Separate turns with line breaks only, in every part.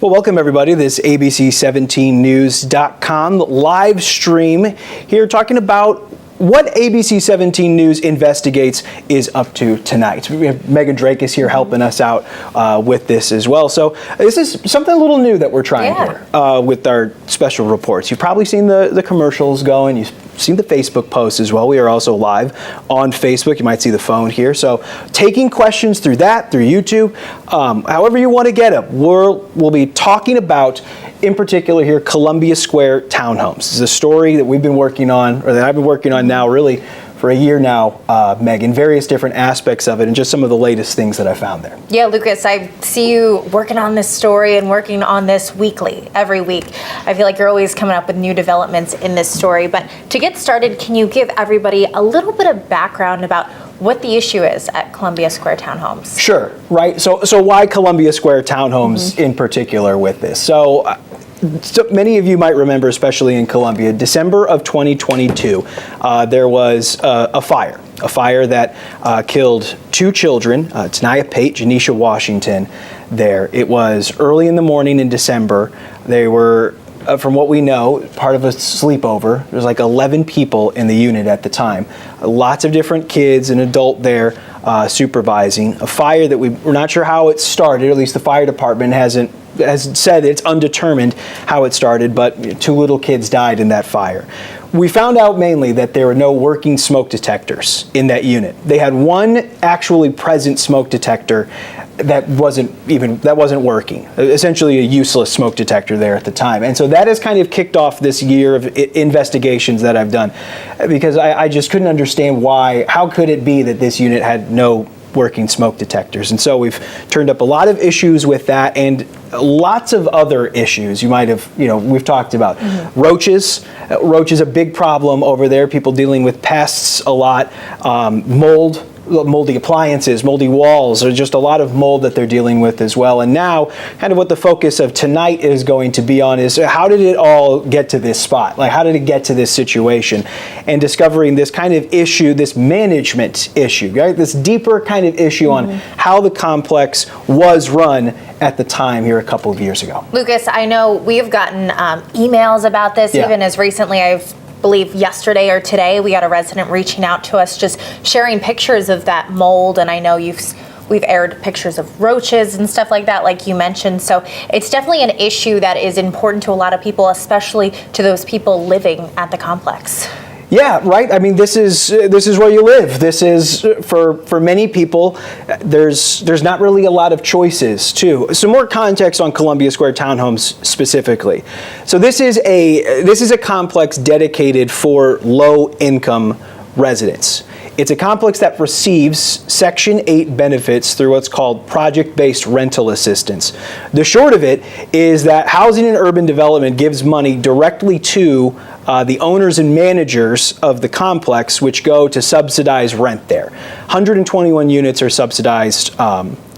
Well, welcome everybody. This ABC17news.com live stream here talking about what ABC 17 News Investigates is up to tonight. We have Megan Drake is here helping us out with this as well. So this is something a little new that we're trying here with our special reports. You've probably seen the commercials going. You've seen the Facebook posts as well. We are also live on Facebook. You might see the phone here. So taking questions through that, through YouTube, however you want to get them. We'll be talking about, in particular here, Columbia Square Townhomes. This is a story that we've been working on, or that I've been working on now really for a year now, Megan, various different aspects of it and just some of the latest things that I found there.
Yeah, Lucas, I see you working on this story and working on this weekly, every week. I feel like you're always coming up with new developments in this story. But to get started, can you give everybody a little bit of background about what the issue is at Columbia Square Townhomes?
Sure, right. So why Columbia Square Townhomes in particular with this? So many of you might remember, especially in Columbia, December of 2022, there was a fire that killed two children, Tanaya Pate, Janisha Washington, there. It was early in the morning in December. They were, from what we know, part of a sleepover. There was like 11 people in the unit at the time. Lots of different kids, an adult there supervising. A fire that we're not sure how it started, at least the fire department has said it's undetermined how it started, but two little kids died in that fire. We found out mainly that there were no working smoke detectors in that unit. They had one actually present smoke detector that wasn't working. Essentially a useless smoke detector there at the time. And so that has kind of kicked off this year of investigations that I've done, because I just couldn't understand how could it be that this unit had no working smoke detectors. And so we've turned up a lot of issues with that and lots of other issues you might have, we've talked about. Roaches. Roach is a big problem over there. People dealing with pests a lot. Mold. Moldy appliances, moldy walls, or just a lot of mold that they're dealing with as well. And now, kind of what the focus of tonight is going to be on is how did it all get to this spot? Like, how did it get to this situation? And discovering this kind of issue, this management issue, right? This deeper kind of issue on how the complex was run at the time here a couple of years ago.
Lucas, I know we have gotten emails about this, even as recently believe yesterday or today we had a resident reaching out to us just sharing pictures of that mold, and I know we've aired pictures of roaches and stuff like that, like you mentioned. So it's definitely an issue that is important to a lot of people, especially to those people living at the complex.
Yeah, right. I mean, this is where you live. This is for many people. There's not really a lot of choices too. Some more context on Columbia Square Townhomes specifically. So this is a complex dedicated for low-income residents. It's a complex that receives Section 8 benefits through what's called project-based rental assistance. The short of it is that Housing and Urban Development gives money directly to the owners and managers of the complex, which go to subsidize rent there. 121 units are subsidized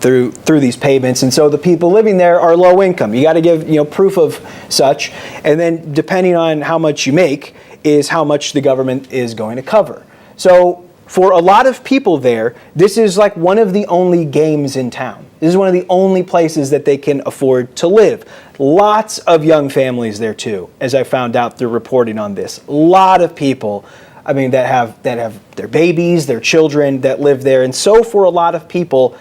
through these payments, and so the people living there are low income. You got to give proof of such, and then depending on how much you make is how much the government is going to cover. So for a lot of people there, this is like one of the only games in town. This is one of the only places that they can afford to live. Lots of young families there too, as I found out through reporting on this. A lot of people, that have their babies, their children that live there. And so for a lot of people,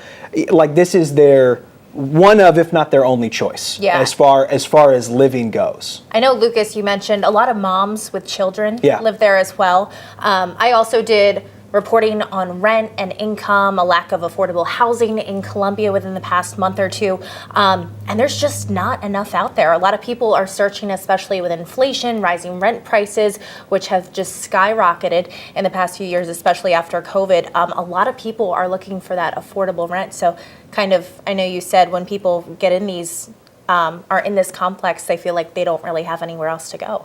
like this is their one of, if not their only choice, as far as living goes.
I know, Lucas, you mentioned a lot of moms with children live there as well. I also did reporting on rent and income, a lack of affordable housing in Columbia within the past month or two. And there's just not enough out there. A lot of people are searching, especially with inflation, rising rent prices, which have just skyrocketed in the past few years, especially after COVID. A lot of people are looking for that affordable rent. So kind of, I know you said when people get in these, are in this complex, they feel like they don't really have anywhere else to go.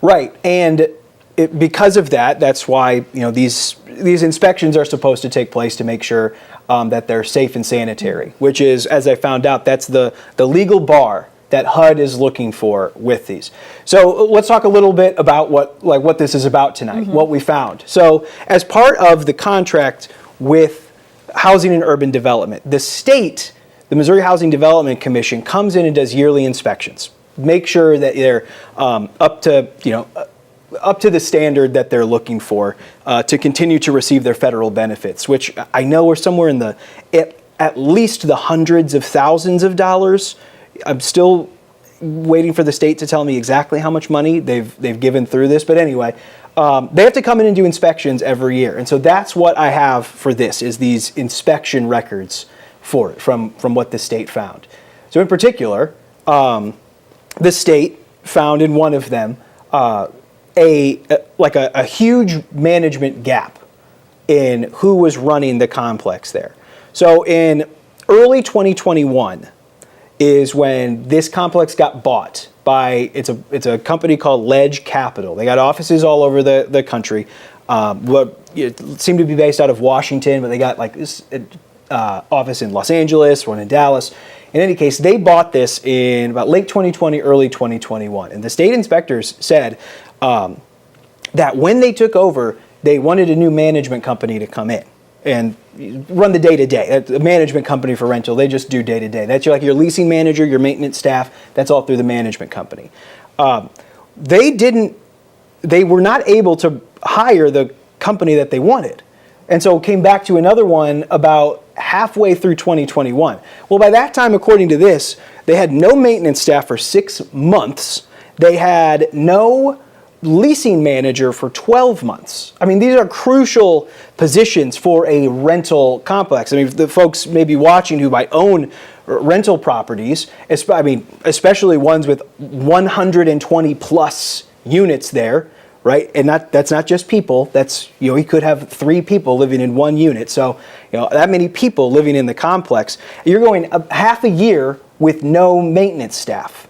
Right, and because of that, that's why these inspections are supposed to take place to make sure that they're safe and sanitary, which is, as I found out, that's the legal bar that HUD is looking for with these. So let's talk a little bit about what this is about tonight, what we found. So as part of the contract with Housing and Urban Development, the state the Missouri Housing Development Commission comes in and does yearly inspections. Make sure that they're up to the standard that they're looking for to continue to receive their federal benefits, which I know are somewhere in the at least the hundreds of thousands of dollars. I'm still waiting for the state to tell me exactly how much money they've given through this, but anyway, they have to come in and do inspections every year, and so that's what I have for this is these inspection records for it from what the state found. So in particular, the state found in one of them a huge management gap in who was running the complex there. So in early 2021 is when this complex got bought by, it's a company called Ledge Capital. They got offices all over the country. It seemed to be based out of Washington, but they got like this office in Los Angeles, one in Dallas. In any case, they bought this in about late 2020, early 2021. And the state inspectors said that when they took over, they wanted a new management company to come in and run the day-to-day. A management company for rental, they just do day-to-day. That's like your leasing manager, your maintenance staff, that's all through the management company. They were not able to hire the company that they wanted. And so came back to another one about halfway through 2021. Well, by that time, according to this, they had no maintenance staff for 6 months. They had no leasing manager for 12 months. I mean, these are crucial positions for a rental complex. I mean, the folks maybe watching who might own rental properties, especially ones with 120 plus units there, right? And that's not just people. That's, you could have 3 people living in one unit. So, that many people living in the complex. You're going half a year with no maintenance staff.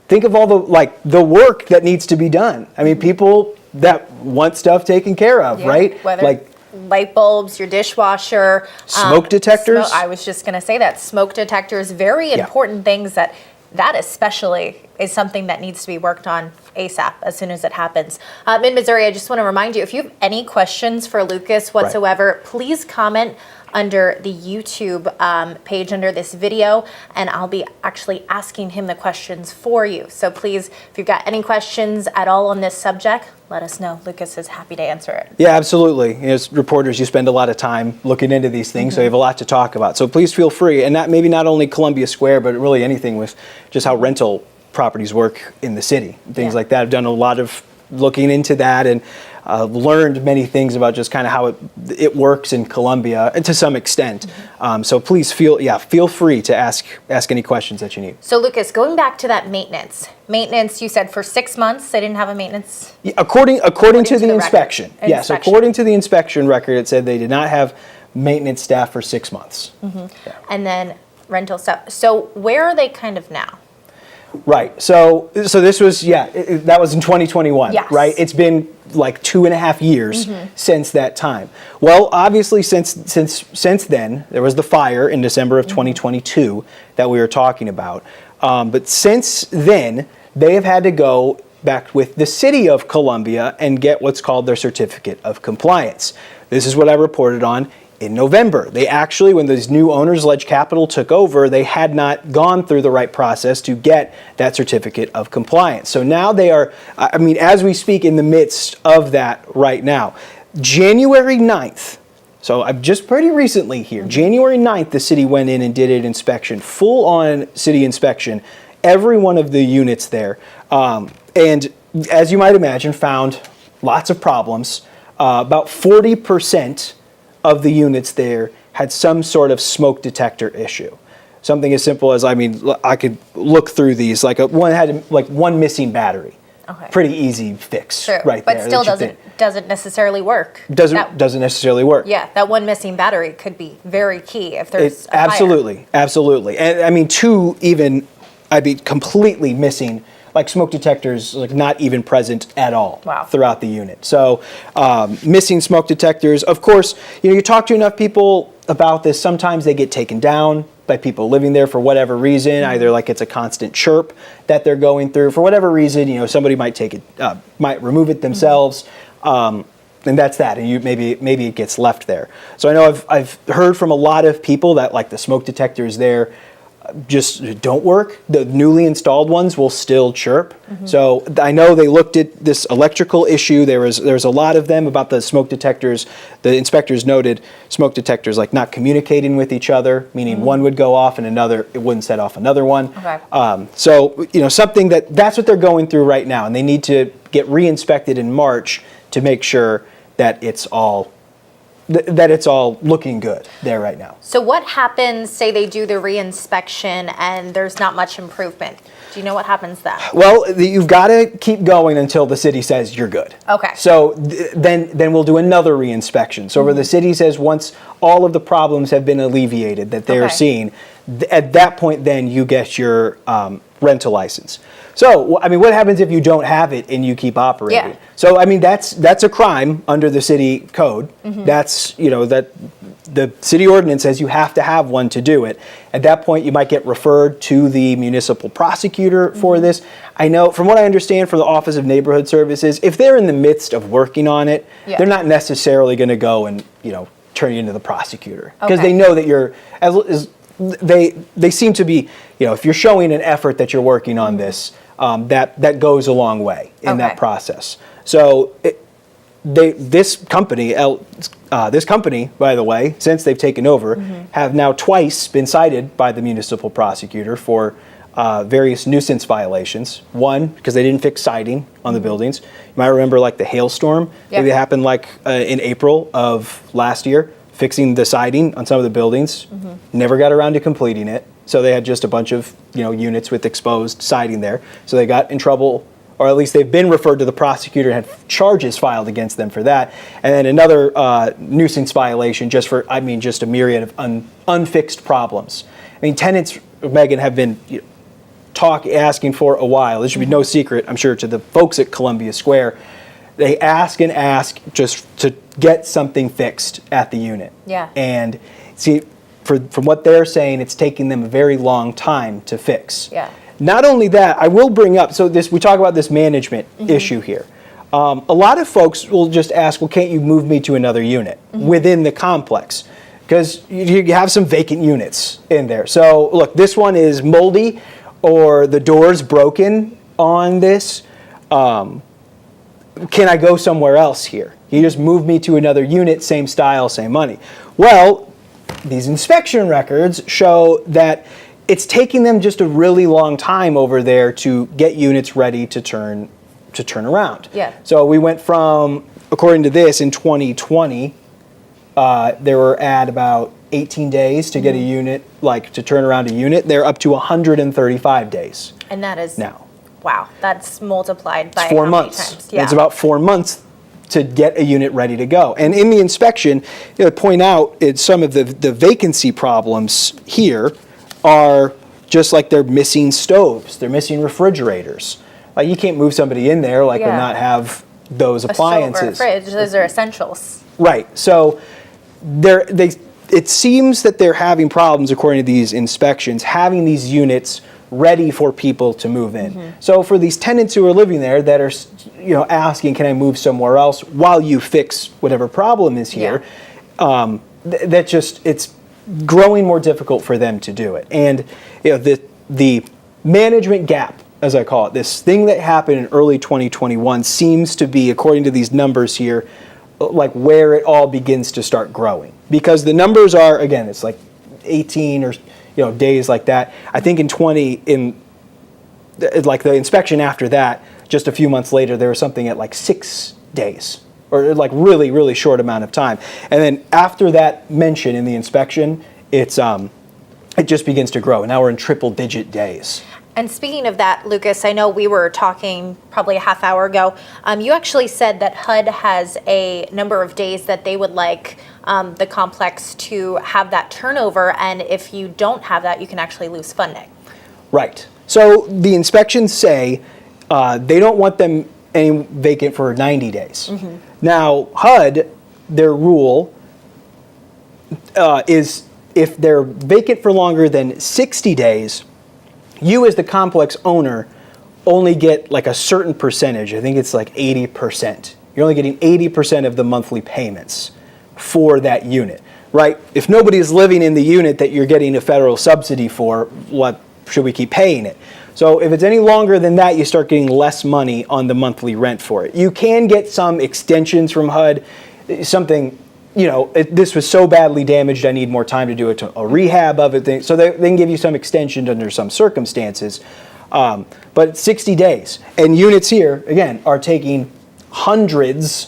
Think of all the work that needs to be done. I mean, people that want stuff taken care of, right?
Whether like light bulbs, your dishwasher,
smoke detectors.
I was just going to say that smoke detectors, very important things that especially is something that needs to be worked on ASAP as soon as it happens. In Missouri, I just want to remind you, if you have any questions for Lucas whatsoever, please comment under the YouTube page under this video, and I'll be actually asking him the questions for you. So please, if you've got any questions at all on this subject, let us know. Lucas is happy to answer it.
Yeah, absolutely. As reporters, you spend a lot of time looking into these things, so you have a lot to talk about. So please feel free, and maybe not only Columbia Square, but really anything with just how rental properties work in the city, things like that. I've done a lot of looking into that and learned many things about just kind of how it works in Columbia, and to some extent. So please feel free to ask any questions that you need.
So Lucas, going back to that maintenance, you said for 6 months they didn't have a maintenance?
Yeah, according to the inspection. Yes, according to the inspection record, it said they did not have maintenance staff for 6 months. Yeah.
And then rental stuff. So where are they kind of now?
Right. So this was, that was in 2021, right? It's been like 2.5 years since that time. Well, obviously since then, there was the fire in December of 2022 that we were talking about. But since then, they have had to go back with the city of Columbia and get what's called their certificate of compliance. This is what I reported on in November. They actually, when those new owners, Ledge Capital, took over, they had not gone through the right process to get that certificate of compliance. So now they are, as we speak, in the midst of that right now. January 9th, so I'm just pretty recently here, January 9th, the city went in and did an inspection, full-on city inspection, every one of the units there. And as you might imagine, found lots of problems. About 40% of the units there had some sort of smoke detector issue. Something as simple as, I could look through these, one had one missing battery. Okay. Pretty easy fix right
but
there.
But still doesn't necessarily work.
Doesn't necessarily work.
Yeah, that one missing battery could be very key if there's a
absolutely, fire. And two even, completely missing, like smoke detectors, not even present at all throughout the unit. So missing smoke detectors. Of course, you talk to enough people about this, sometimes they get taken down by people living there for whatever reason, either it's a constant chirp that they're going through. For whatever reason, somebody might take it, might remove it themselves. And that's that, and maybe it gets left there. So I know I've heard from a lot of people that the smoke detectors there just don't work. The newly installed ones will still chirp. So I know they looked at this electrical issue. There's a lot of them about the smoke detectors. The inspectors noted smoke detectors like not communicating with each other, meaning one would go off and it wouldn't set off another one.
Okay.
So something that's what they're going through right now, and they need to get re-inspected in March to make sure that it's all looking good there right now.
So what happens, say they do the re-inspection and there's not much improvement? Do you know what happens then?
Well, you've got to keep going until the city says you're good.
Okay.
So then we'll do another re-inspection. So where the city says once all of the problems have been alleviated that they're seeing, at that point then you get your rental license. So, I mean, what happens if you don't have it and you keep operating?
Yeah.
So, I mean, that's a crime under the city code. That's, that the city ordinance says you have to have one to do it. At that point, you might get referred to the municipal prosecutor for this. I know, from what I understand from the Office of Neighborhood Services, if they're in the midst of working on it, they're not necessarily going to go and, turn you into the prosecutor. Because they know that you're, they seem to be, if you're showing an effort that you're working on this, that goes a long way in that process. So this company, by the way, since they've taken over, have now twice been cited by the municipal prosecutor for various nuisance violations. One, because they didn't fix siding on the buildings. You might remember like the hailstorm. Maybe it happened like in April of last year, fixing the siding on some of the buildings. Never got around to completing it. So they had just a bunch of units with exposed siding there. So they got in trouble, or at least they've been referred to the prosecutor and had charges filed against them for that. And then another nuisance violation just a myriad of unfixed problems. I mean, tenants, Megan, have been asking for a while. This should be no secret, I'm sure, to the folks at Columbia Square. They ask and ask just to get something fixed at the unit.
Yeah.
And see, from what they're saying, it's taking them a very long time to fix.
Yeah.
Not only that, I will bring up, we talk about this management issue here. A lot of folks will just ask, well, can't you move me to another unit within the complex? Because you have some vacant units in there. So look, this one is moldy or the door's broken on this. Can I go somewhere else here? You just move me to another unit, same style, same money. Well, these inspection records show that it's taking them just a really long time over there to get units ready to turn around.
Yeah.
So we went from, according to this, in 2020, there were at about 18 days to get a unit, to turn around a unit. They're up to 135 days.
And that is
now.
Wow, that's multiplied by
4
how
months.
many times? Yeah.
It's about 4 months to get a unit ready to go. And in the inspection, point out some of the vacancy problems here are just like they're missing stoves, they're missing refrigerators. Like you can't move somebody in there and not have those appliances.
A stove or a fridge, those are essentials.
Right. So it seems that they're having problems, according to these inspections, having these units ready for people to move in. So for these tenants who are living there that are, asking, can I move somewhere else while you fix whatever problem is here, it's growing more difficult for them to do it. And the management gap, as I call it, this thing that happened in early 2021 seems to be, according to these numbers here, like where it all begins to start growing. Because the numbers are, again, it's like 18 or days like that. I think in like the inspection after that, just a few months later, there was something at like 6 days, or like really, really short amount of time. And then after that mention in the inspection, it just begins to grow. And now we're in triple-digit days.
And speaking of that, Lucas, I know we were talking probably a half hour ago. You actually said that HUD has a number of days that they would like the complex to have that turnover, and if you don't have that, you can actually lose funding. Right.
So the inspections say they don't want them any vacant for 90 days. Now, HUD, their rule is if they're vacant for longer than 60 days, you as the complex owner only get like a certain percentage. I think it's like 80%. You're only getting 80% of the monthly payments for that unit. right? If nobody is living in the unit that you're getting a federal subsidy for, what should we keep paying it? So if it's any longer than that, you start getting less money on the monthly rent for it. You can get some extensions from HUD, something, this was so badly damaged, I need more time to do a rehab of it. So they can give you some extensions under some circumstances. But 60 days. And units here, again, are taking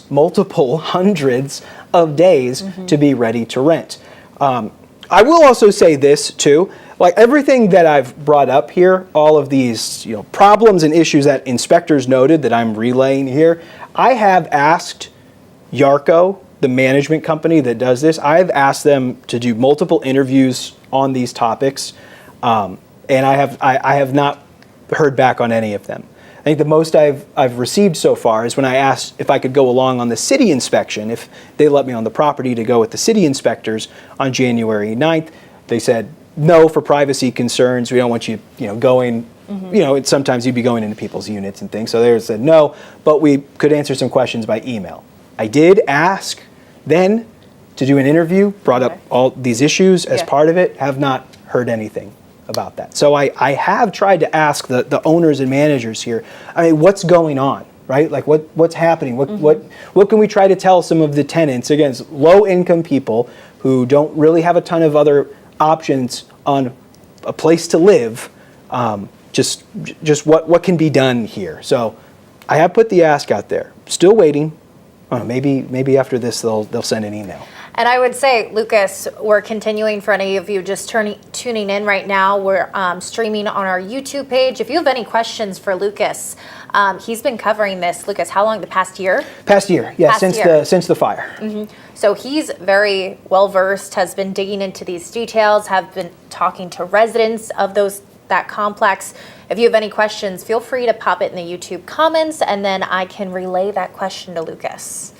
multiple hundreds of days to be ready to rent. I will also say this too, like everything that I've brought up here, all of these problems and issues that inspectors noted that I'm relaying here, I have asked Yarko, the management company that does this, I've asked them to do multiple interviews on these topics, and I have not heard back on any of them. I think the most I've received so far is when I asked if I could go along on the city inspection, if they let me on the property to go with the city inspectors on January 9th. They said, no, for privacy concerns, we don't want you, going, sometimes you'd be going into people's units and things. So they said no, but we could answer some questions by email. I did ask then to do an interview, brought up all these issues as part of it, have not heard anything about that. So I have tried to ask the owners and managers here, what's going on, right? Like what's happening? What can we try to tell some of the tenants, again, low income people who don't really have a ton of other options on a place to live, just what can be done here. So I have put the ask out there, still waiting. Maybe after this they'll send an email.
And I would say, Lucas, we're continuing for any of you just tuning in right now. We're streaming on our YouTube page. If you have any questions for Lucas, he's been covering this. Lucas, how long? The past year?
Past year, yeah, since the fire.
So he's very well versed, has been digging into these details, have been talking to residents of that complex. If you have any questions, feel free to pop it in the YouTube comments, and then I can relay that question to Lucas.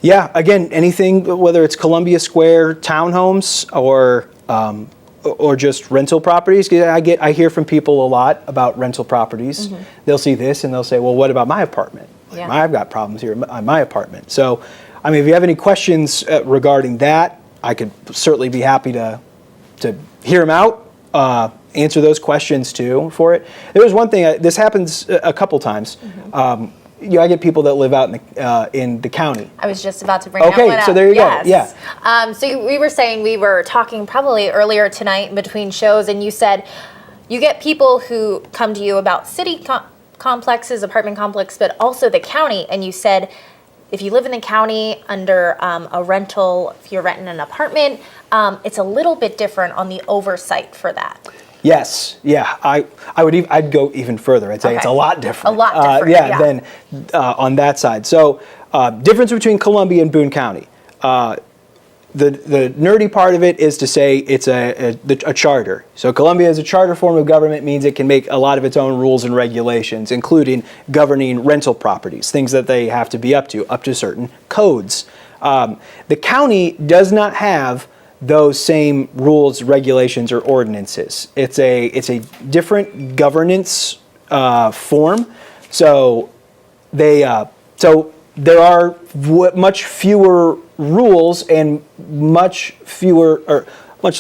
Yeah, again, anything, whether it's Columbia Square Townhomes or just rental properties. I hear from people a lot about rental properties. They'll see this and they'll say, well, what about my apartment? I've got problems here on my apartment. So, if you have any questions regarding that, I could certainly be happy to hear them out, answer those questions too for it. There was one thing, this happens a couple times. I get people that live out in the county.
I was just about to bring that one up.
Okay, so there you go. Yeah.
So we were saying, we were talking probably earlier tonight in between shows, and you said you get people who come to you about city complexes, apartment complex, but also the county. And you said if you live in the county under a rental, if you're renting an apartment, it's a little bit different on the oversight for that.
Yes, yeah, I'd go even further. I'd say it's a lot different.
A lot different,
than on that side. So, difference between Columbia and Boone County. The nerdy part of it is to say it's a charter. So Columbia is a charter form of government, means it can make a lot of its own rules and regulations, including governing rental properties, things that they have to be up to certain codes. The county does not have those same rules, regulations, or ordinances. It's a different governance form. So there are much fewer rules and much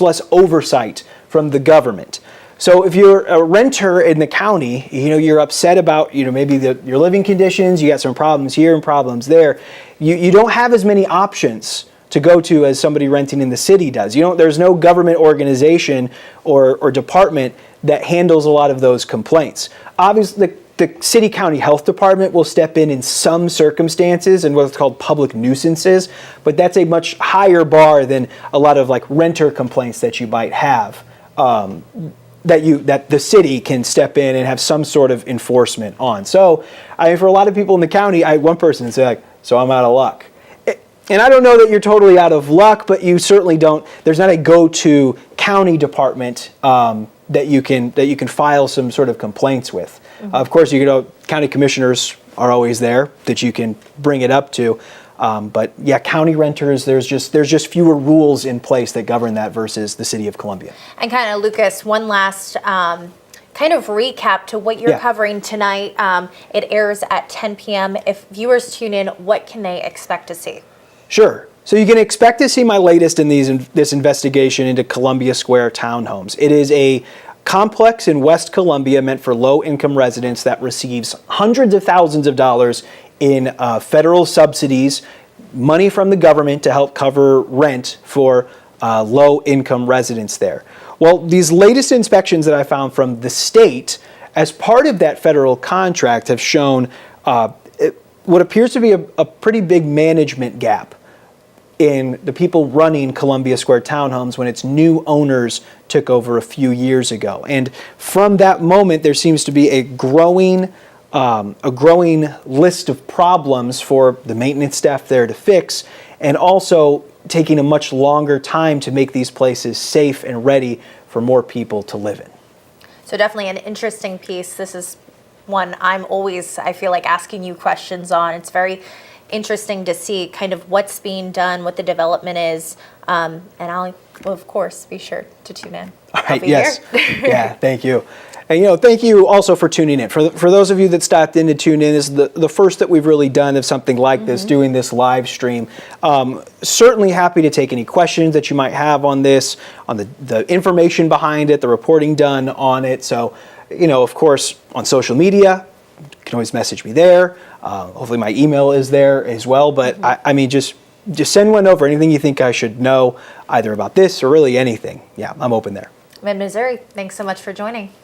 less oversight from the government. So if you're a renter in the county, you're upset about maybe your living conditions. You got some problems here and problems there. You don't have as many options to go to as somebody renting in the city does. There's no government organization or department that handles a lot of those complaints. Obviously, the city county health department will step in some circumstances and what's called public nuisances, but that's a much higher bar than a lot of renter complaints that you might have. That the city can step in and have some sort of enforcement on. So, for a lot of people in the county, one person would say so I'm out of luck. And I don't know that you're totally out of luck, but you certainly don't. There's not a go-to county department that you can file some sort of complaints with. Of course, county commissioners are always there that you can bring it up to. But yeah, county renters, there's just fewer rules in place that govern that versus the city of Columbia. And
kind of, Lucas, one last kind of recap to what you're covering tonight. It airs at 10 p.m. If viewers tune in, what can they expect to see?
Sure. So you can expect to see my latest in this investigation into Columbia Square Townhomes. It is a complex in West Columbia meant for low-income residents that receives hundreds of thousands of dollars in federal subsidies, money from the government to help cover rent for low-income residents there. Well, these latest inspections that I found from the state, as part of that federal contract, have shown what appears to be a pretty big management gap in the people running Columbia Square Townhomes when its new owners took over a few years ago. And from that moment, there seems to be a growing list of problems for the maintenance staff there to fix, and also taking a much longer time to make these places safe and ready for more people to live in.
So definitely an interesting piece. This is one I'm always, I feel like, asking you questions on. It's very interesting to see kind of what's being done, what the development is, and I'll, of course, be sure to tune in.
All right,
I'll be
yes.
here.
Yeah, thank you. And, thank you also for tuning in. For those of you that stopped in to tune in, this is the first that we've really done of something like this, doing this live stream. Certainly happy to take any questions that you might have on this, on the information behind it, the reporting done on it. So, of course, on social media, you can always message me there. Hopefully my email is there as well. But I mean, just send one over. Anything you think I should know, either about this or really anything. Yeah, I'm open there.
I'm in Missouri. Thanks so much for joining.